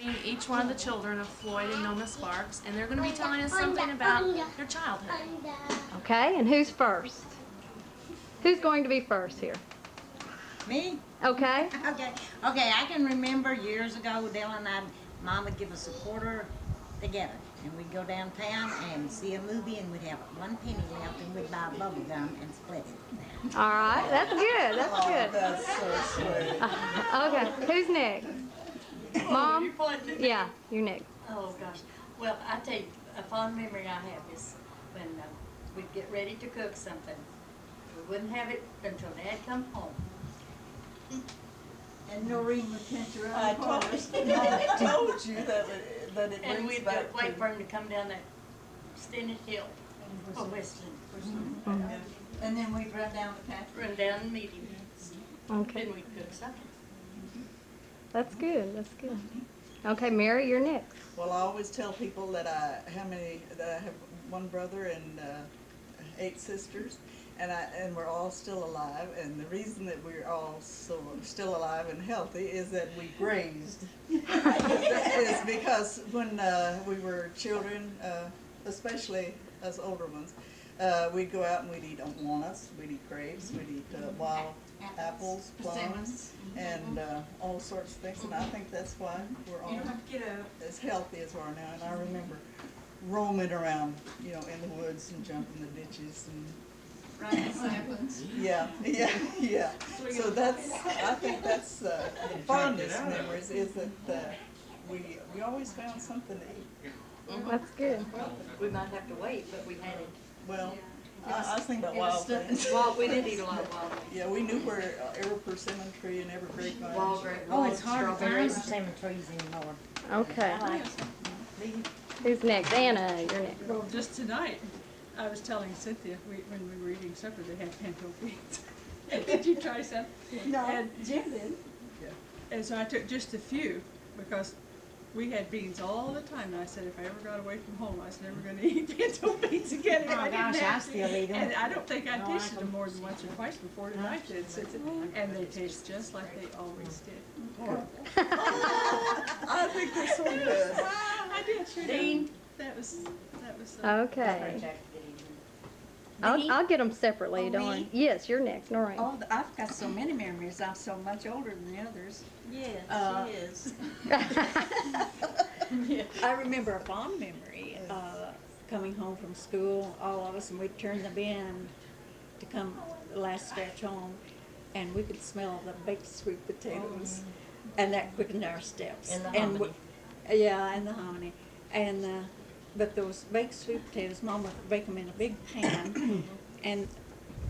asking each one of the children of Floyd and Noma Sparks, and they're going to be telling us something about their childhood. Okay, and who's first? Who's going to be first here? Me? Okay. Okay, I can remember years ago, Dale and I, Mom would give us a quarter together, and we'd go downtown and see a movie, and we'd have 1 penny left, and we'd buy bubble gum and split it. All right, that's good. That's good. That's so sweet. Okay, who's next? Mom? You're pointing at me. Yeah, you're next. Oh, gosh. Well, I tell you, a fond memory I have is when we'd get ready to cook something. We wouldn't have it until Dad come home. And Noreen would pinch her I own told, corners. I told you that it And brings we'd back wait to. for him to come down that Stennett Hill. Oh, Westland. And then we'd run down the country. Run down and meet him. Okay, Then we'd cook something. that's good. That's good. Okay, Mary, you're next. Well, I always tell people that I have one brother and 8 sisters, and we're all still alive. And the reason that we're all still alive and healthy is that we grazed. Is because when we were children, especially us older ones, we'd go out and we'd eat walnuts, we'd eat grapes, we'd eat wild apples, plums, and all sorts of things. And I think that's why we're all as healthy as we are now. And I remember roaming around, in the woods and jumping the ditches and yeah. So I think that's the fondest memories is that we always found something to eat. That's good. We might have to wait, but we had it. Well, I think about wild things. Well, we did eat a lot of wild things. Yeah, we knew where every persimmon tree and every grapevine. Wild grape. Oh, it's hard to find strawberries. salmon trees anymore. Okay. I like Who's next? Anna, you're next. Well, just tonight, I was telling Cynthia, when we were eating supper, they had pinto beans. Did you try some? No, And, Jim did. and so I took just a few because we had beans all the time. And I said, if I ever got away from home, I was never going to eat pinto beans again. If Oh, I didn't gosh, have I to. still eat 'em. And I don't think I No, I tasted like them 'em. more than once or twice before tonight did, Cynthia. And they taste just like they always did. I think they're so good. I did, sure Dean. did. That was. Okay. I'll get them separately, Oh, don't I? me? Yes, you're next, Noreen. Oh, I've got so many memories. I'm so much older than the others. Yes, she is. I remember a fond memory, coming home from school, all of us, and we'd turn the bin to come the last stretch home, and we could smell the baked sweet potatoes, and that quickened our steps. And the we- hominy. Yeah, and the hominy. And, but those baked sweet potatoes, Mom would bake them in a big pan, and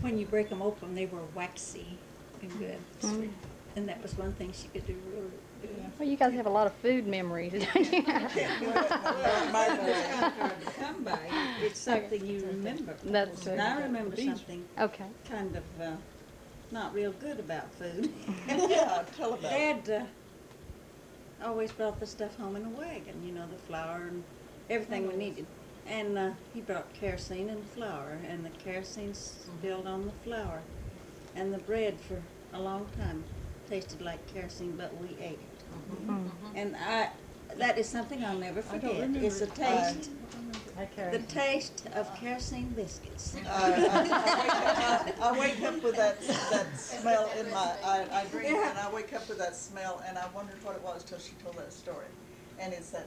when you break them open, they were waxy and good. Mm. And that was one thing she could do really good. Well, you guys have a lot of food memories, don't you? Come by, it's something you remember. That's And I remember something Okay. kind of not real good about food. Yeah, tell about it. Dad always brought the stuff home in a wagon, the flour and everything we needed. And he brought kerosene and flour, and the kerosene spilled on the flour. And the bread for a long time tasted like kerosene, but we ate it. And that is something I'll never forget. It's a taste, the taste of kerosene biscuits. I wake up with that smell in my, I drink and I wake up with that smell and I wondered what it was till she told that story. And it's that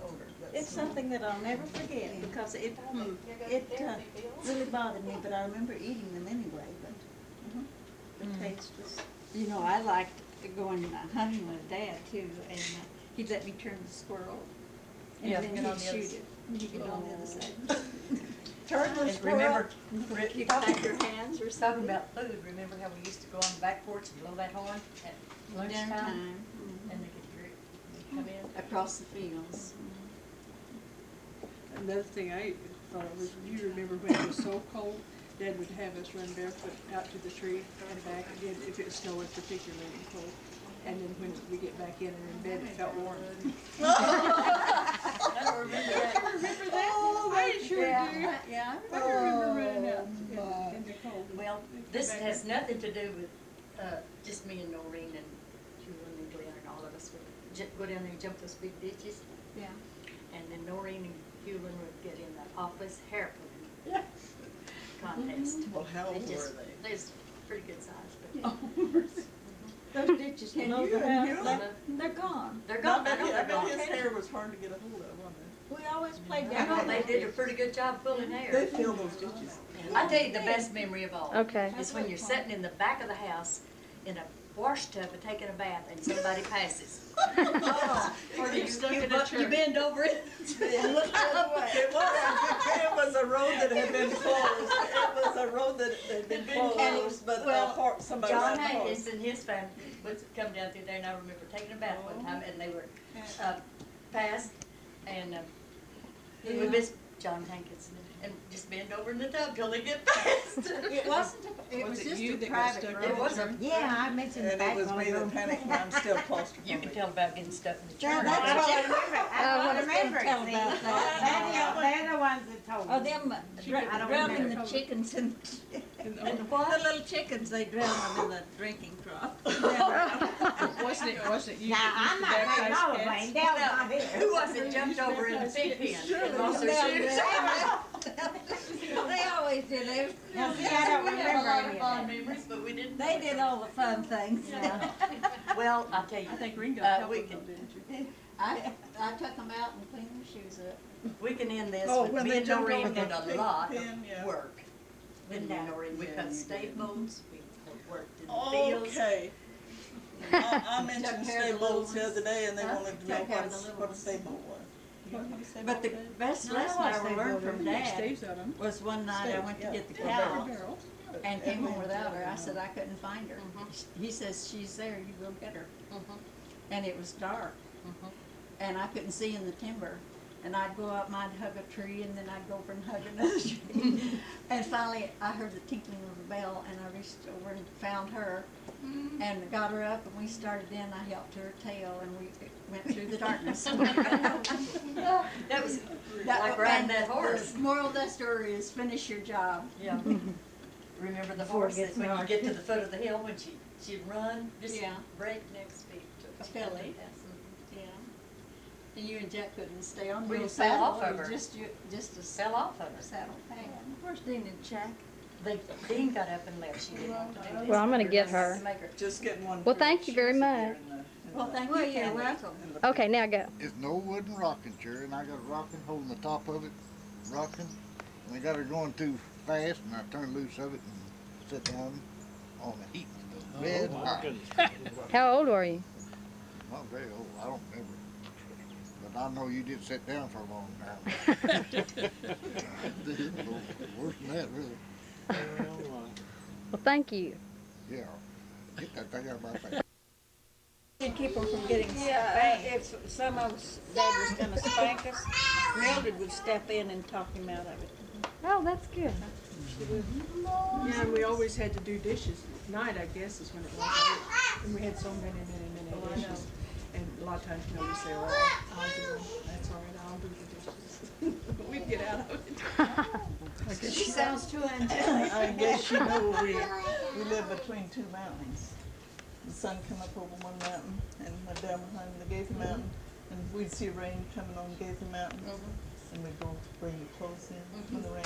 odor. That It's smell. something that I'll never forget because it really bothered me, but I remember eating them anyway. But the taste was, I liked going hunting with Dad too, and he'd let me turn the squirrel, and Yeah, then get on he'd the other shoot it. And you get on the other side. Turn the And squirrel. remember, You clap your hands or talking something. about food, remember how we used to go on the back porch and blow that horn at lunchtime? Dinnertime, And they could come in. across the fields. Another thing I thought of was, you remember when it was so cold, Dad would have us run barefoot out to the tree and back again if it was snowing particularly cold. And then when we get back in and in bed, it felt warm. I don't remember that. Remember that? I sure do. Yeah. I remember running out in the cold. Well, this has nothing to do with just me and Noreen and Julie and Glenn and all of us. go down there and jump those big ditches. Yeah. And then Noreen and Hewlin would get in the office hairpin contest. Well, how old They just- were they? They're pretty good size, but Those ditches And below you the and house, you? they're gone. they're I gone. bet, I know his they're gone. hair was hard to get a hold of, wasn't We always played I down know, there. they did a pretty good job pulling it? hair. They fill those ditches. I tell you the best memory of all. Okay. Is when you're sitting in the back of the house in a wash tub and taking a bath and somebody passes. Or you bend over it. It was a road that had been closed. It was a road that had been closed, but somebody John ran Hankins across. and his family would come down through there, and I remember taking a bath one time, and they were passed, and we would miss John Hankins and just bend over in the tub till they get past. It wasn't, it was it just you a that got private stuck road. It wasn't. Yeah, I mentioned the And back it was one me of that them. panicked, and I'm still claustrophobic. You can tell about getting stuck in the Yeah, church. that's what I remember. I I was remember tell it. about that. They're the ones that told me. Oh, them I don't drowning remember. the chickens and And what? the little chickens, they drown them in the drinking trough. Wasn't it you Now, that I'm used not to taking baptize all the cats? blame, Dale's not here. Who was it jumped over in the pig pen and lost their shoes? They always did. Now, see, I don't We have a remember lot any of of fond that. memories, but we didn't. They did all the fun things. Well, I'll tell you, I think Ringo helped we them, can, didn't you? I took them out and cleaned their shoes up. we can end this Oh, with when me they and jumped Noreen over did the a pig lot pen, yeah. of work. Didn't we, Noreen? We Yeah, cut you staples, we worked in the fields. Okay. I mentioned Took care of the stables the little other day, and they Huh? wanted to know Took care what of the little a ones. stable was. You know what a stable But the is? best No, I lesson I watched ever they learned build from Yeah, Dad Staves on them. was one night I went to get the cow Barrels. and came home without her. I said I couldn't find her. Mhm. He says, she's there, you go get her. Mhm. And it was dark. Mhm. And I couldn't see in the timber. And I'd go up and I'd hug a tree, and then I'd go over and hug another tree. And finally, I heard the tinkling of the bell, and I reached over and found her, and got her up, and we started in. I helped her tail, and we went through the darkness. That was like riding and that horse. The moral of that story is finish your job. Yeah. Remember the Before it horse that gets when you dark. get to the foot of the hill, when she'd run, just Yeah. breakneck speed. Tilly. Yeah. And you and Jack couldn't stay on We your just fell saddle. off It of was her. just a Fell off of her. saddle pad. Where's Dean and Jack? Dean got up and left. She didn't want to do this. Well, I'm gonna We were get to her. make her. Just getting one. Well, for thank the you very shoes much. here in the- Well, thank you. Well, you're Candy. welcome. in the- Okay, now go. It's an old wooden rocking chair, and I got a rocking holding the top of it, rocking. And I got her going too fast, and I turned loose of it and sat down on the heat. Red hot. How old are you? Not very old, I don't remember. But I know you did sit down for a long time. Worse than that, really. Well, thank you. Yeah, get that thing out of my face. To keep them from getting spanked. If some of us, Dad was gonna spank us, Mildred would step in and talk him out of it. Oh, that's good. Yeah, and we always had to do dishes at night, I guess, is when it was. And we had so many dishes. And a lot of times, you know, we say, well, I'll do them. That's all right, I'll do the dishes. But we'd get out of it. She sounds too angelic. I guess you know we live between two mountains. The sun come up over one mountain and went down behind the Gaither Mountain, and we'd see rain coming on Gaither Mountain, and we'd go bring the clothes in when the rain.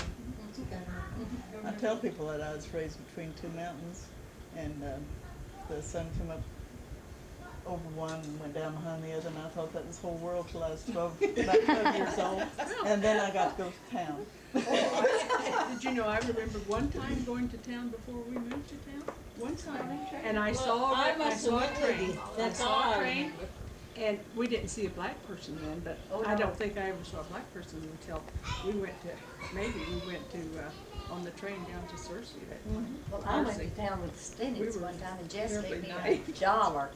I tell people that I was raised between two mountains, and the sun come up over one and went down behind the other, and I thought that was the whole world till I was about 12 years old, and then I got to go to town. Did you know, I remember one time going to town before we moved to town, one time, and I saw I a must have went with train. you. That's I all saw I a train, remember. and we didn't see a black person then, but Oh, I no. don't think I ever saw a black person until we went to, on the train down to Searcy. Well, I went to town with the Stennets We were one time, and Jess terribly gave me naive. $1,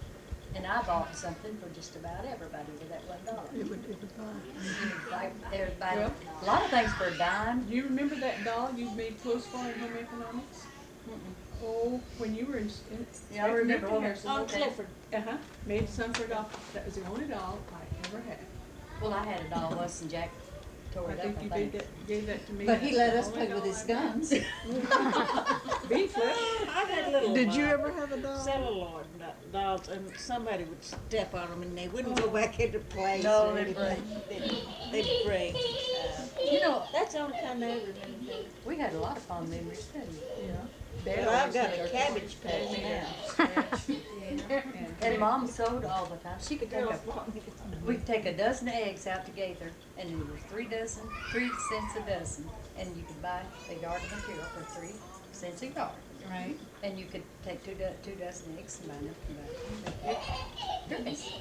and I bought something for just about everybody with that $1. It would Like, everybody, Well- a lot of things for a dime. Do you remember that doll you made clothes for in home economics? Oh, when you were in. Yeah, I remember when we were Harrison. On Clifford. Uh-huh, made some for a doll. That was the only doll I ever had. Well, I had a doll once, and Jack tore I it up, think I you think. gave that to me. But he let us play with his guns. Beef flip. I had little. Did you ever have a dog? celluloid dolls, and somebody would step on them, and they wouldn't go back into place. No, or they'd anything. They'd break. You know, That's the only kind I ever remember. we had a lot of fond memories, didn't we? But I've got a cabbage patch now. And Mom sewed all the time. She could take we'd take a dozen eggs out together, and there were 3 cents a dozen, and you could buy a yard of material for 3 cents a yard. Right. And you could take two dozen eggs and bind them and dress.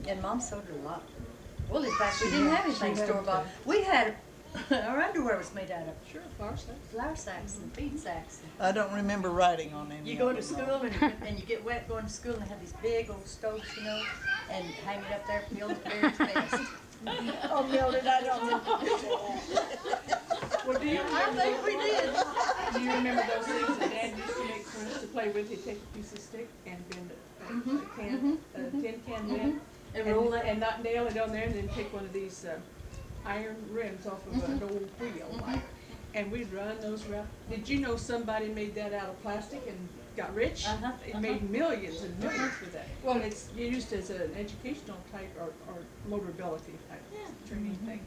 And Mom sewed a lot. Well, in fact, we didn't have anything store bought. We had our underwear was made out of Sure, farce. flour sacks and feed sacks. I don't remember writing on any. You go to school and you get wet going to school and they have these big old stoves, you know, and hang it up there, Pillsbury's best. Oh, Mildred, I don't remember. Well, do you I remember? think we did. Do you remember those things that Dad used to make for us to play with? He'd take a piece of stick and bend a tin can lid And roll it. and not nail it on there, and then take one of these iron rims off of an old wheel, like, and we'd run those around. Did you know somebody made that out of plastic and got rich? It made millions and millions for that. Well, it's used as an educational type or motorability type training thing.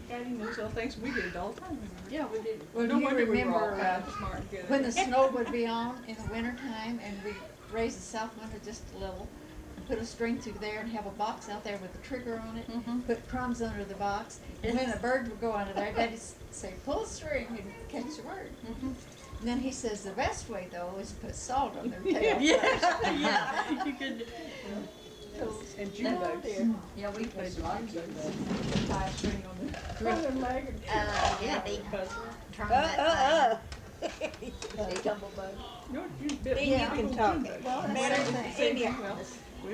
Daddy knows all things. We did it all the time. Yeah, we did. Well, No do you wonder we were all remember kind of smart and good. when the snow would be on in the wintertime, and we raise the south window just a little, and put a string through there and have a box out there with a trigger on it, put crumbs under the box, and when a bird would go under there, Daddy'd say, pull the string and catch the bird. And then he says the best way though is put salt on their tail. Yeah, you could. And June bugs. Yeah, we played a lot of games. Tie a string on the leg. And Yeah, they No, you bit Then you can talk. Well, Better than any of well, us. we.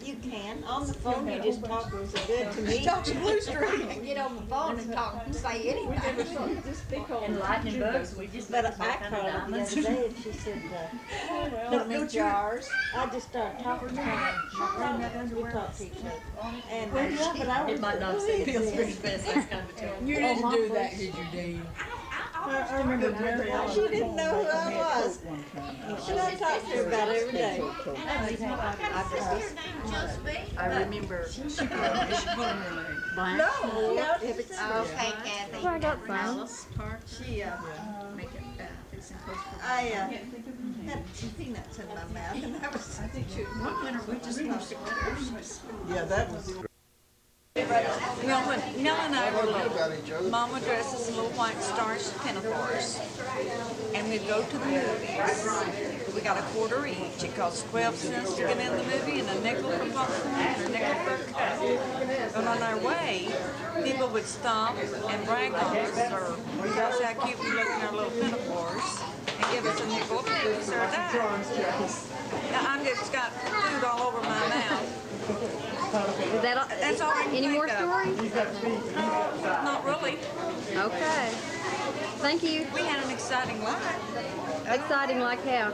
You can. On the phone, you just talk so good to me. Talk to Blue String and get on the phone and talk, say We never anything. saw it. Just they call And them lightning June bugs, we just But made all I kind of called her the diamonds. other day, and she said, put them in jars. I just started talking to her. We talked to each other. And yeah, but I was. It might not say Pillsbury's best, that's kind of a tell. You didn't do that, did you, Dave? I remember Mary Ellen. She didn't know who I was. And I talked to her about it every day. I remember. No, if it's. Okay, Kathy. I got some. She, I, had some peanuts in my mouth, and I was. One winter, we just used to Yeah, that was. Well, when Nell and I were little, Mom would dress us in little white starched pinafores, and we'd go to the movies. We got a quarter each. It cost 12 cents to get in the movie and a nickel for popcorn and a nickel for a cup. And on our way, people would stop and brag on us or tell us how cute we look in our little pinafores and give us a nickel to do us our dime. Now, I just got food all over my mouth. Is that all? That's all I can Any think more of. stories? Not really. Okay. Thank you. We had an exciting life. Exciting like how?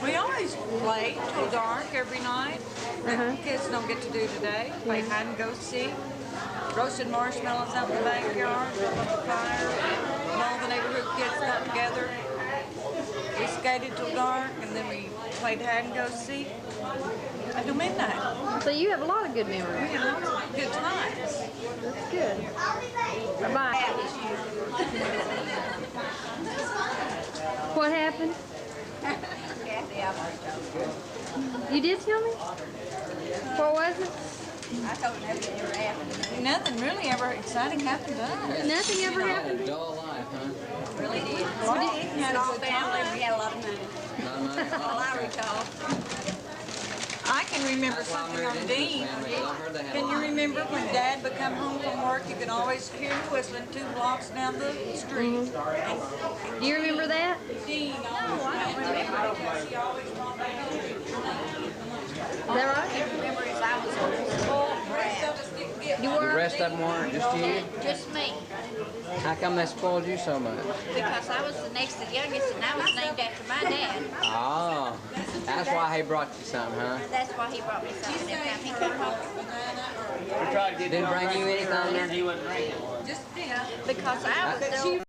We always play till dark every night. That kids don't get to do today. Play hide and go seek. Roasted marshmallows out in the backyard, built up a fire. And all the neighborhood kids got together. We skated till dark, and then we played hide and go seek until midnight. So you have a lot of good We memories. had lots of good times. That's good. Bye-bye. What happened? You did tell me? What was it? Nothing really ever exciting happened to us. Nothing ever happened? A dull life, huh? Really did. We had a good family. We had a lot of money. Not much. All I recall. I can remember That's why I something married on into this Dean. family, 'cause I heard they had a Can you lot of remember when Dad would come home from work, you could always hear him whistling 2 blocks down the street? Do you remember that? Dean always I don't remember because he always walked down the street. Is that right? Remember his I was spoiled brat. You The were? rest of them weren't, just you? Just me, How come they spoiled you so much? because I was the next to youngest, and I was named after my dad. Oh, that's why he brought you something, huh? That's why he brought me something every time he come home. Didn't bring you anything? Because I was still